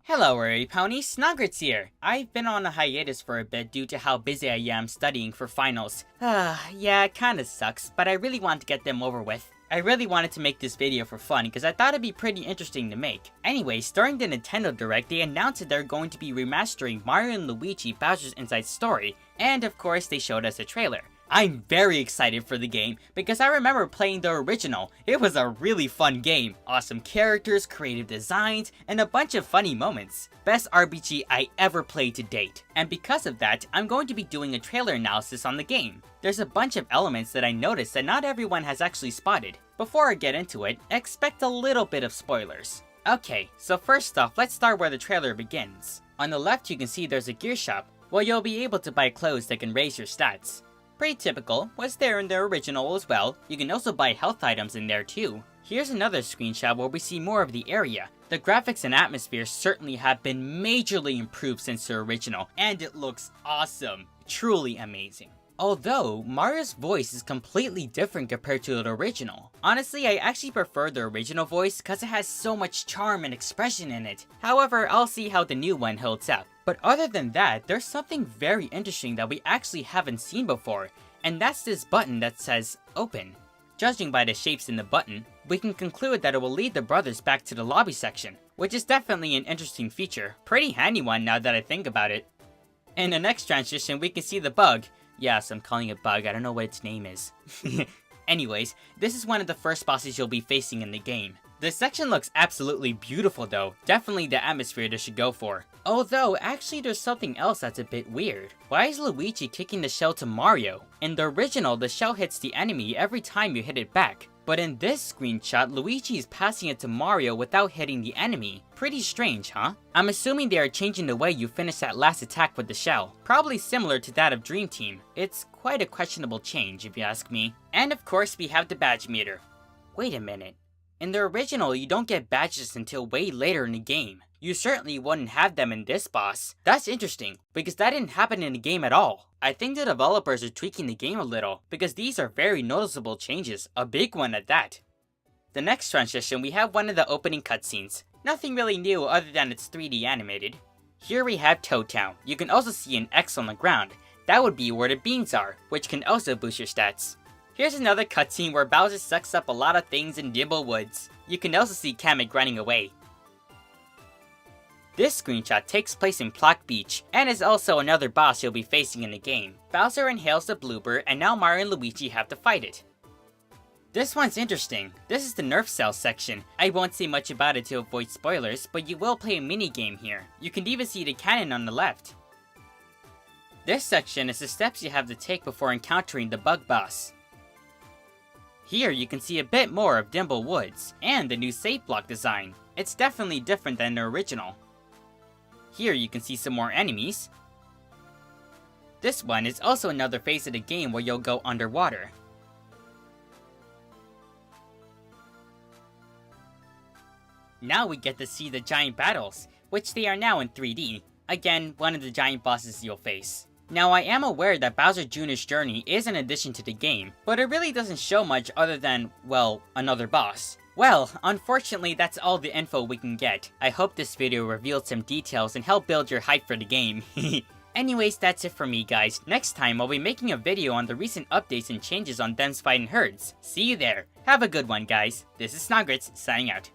Hello, everypony, Snoggerts here. I've been on a hiatus for a bit due to how busy I am studying for finals. Yeah, it kinda sucks, but I really want to get them over with. I really wanted to make this video for fun because I thought it'd be pretty interesting to make. Anyways, during the Nintendo Direct, they announced that they're going to be remastering Mario and Luigi Bowsers Inside Story, and of course they showed us a trailer. I'm very excited for the game because I remember playing the original. It was a really fun game. Awesome characters, creative designs, and a bunch of funny moments. Best RPG I ever played to date. And because of that, I'm going to be doing a trailer analysis on the game. There's a bunch of elements that I noticed that not everyone has actually spotted. Before I get into it, expect a little bit of spoilers. Okay, so first off, let's start where the trailer begins. On the left you can see there's a gear shop, where you'll be able to buy clothes that can raise your stats. Pretty typical, was there in the original as well. You can also buy health items in there too. Here's another screenshot where we see more of the area. The graphics and atmosphere certainly have been majorly improved since the original, and it looks awesome. Truly amazing. Although, Mario's voice is completely different compared to the original. Honestly, I actually prefer the original voice because it has so much charm and expression in it. However, I'll see how the new one holds up. But other than that, there's something very interesting that we actually haven't seen before, and that's this button that says open. Judging by the shapes in the button, we can conclude that it will lead the brothers back to the lobby section, which is definitely an interesting feature. Pretty handy one now that I think about it. In the next transition, we can see the bug. Yes, I'm calling it bug, I don't know what its name is. Anyways, this is one of the first bosses you'll be facing in the game. This section looks absolutely beautiful though, definitely the atmosphere they should go for. Although, actually there's something else that's a bit weird. Why is Luigi kicking the shell to Mario? In the original, the shell hits the enemy every time you hit it back. But in this screenshot, Luigi is passing it to Mario without hitting the enemy. Pretty strange, huh? I'm assuming they are changing the way you finish that last attack with the shell. Probably similar to that of Dream Team. It's quite a questionable change if you ask me. And of course we have the badge meter. Wait a minute. In the original, you don't get badges until way later in the game. You certainly wouldn't have them in this boss. That's interesting, because that didn't happen in the game at all. I think the developers are tweaking the game a little, because these are very noticeable changes, a big one at that. The next transition, we have one of the opening cutscenes. Nothing really new other than it's 3D animated. Here we have Toad Town. You can also see an X on the ground. That would be where the beans are, which can also boost your stats. Here's another cutscene where Bowser sucks up a lot of things in Dimble Woods. You can also see Kamek running away. This screenshot takes place in Plaque Beach, and is also another boss you'll be facing in the game. Bowser inhales the blooper, and now Mario and Luigi have to fight it. This one's interesting. This is the Nerf Cell section. I won't say much about it to avoid spoilers, but you will play a minigame here. You can even see the cannon on the left. This section is the steps you have to take before encountering the bug boss. Here you can see a bit more of Dimble Woods, and the new save block design. It's definitely different than the original. Here you can see some more enemies. This one is also another phase of the game where you'll go underwater. Now we get to see the giant battles, which they are now in 3D. Again, one of the giant bosses you'll face. Now I am aware that Bowser Jr.'s journey is an addition to the game, but it really doesn't show much other than, well, another boss. Well, unfortunately that's all the info we can get. I hope this video revealed some details and helped build your hype for the game. Anyways, that's it for me guys. Next time I'll be making a video on the recent updates and changes on Them's Fightin' Herds. See you there. Have a good one guys. This is Snoggerts, signing out.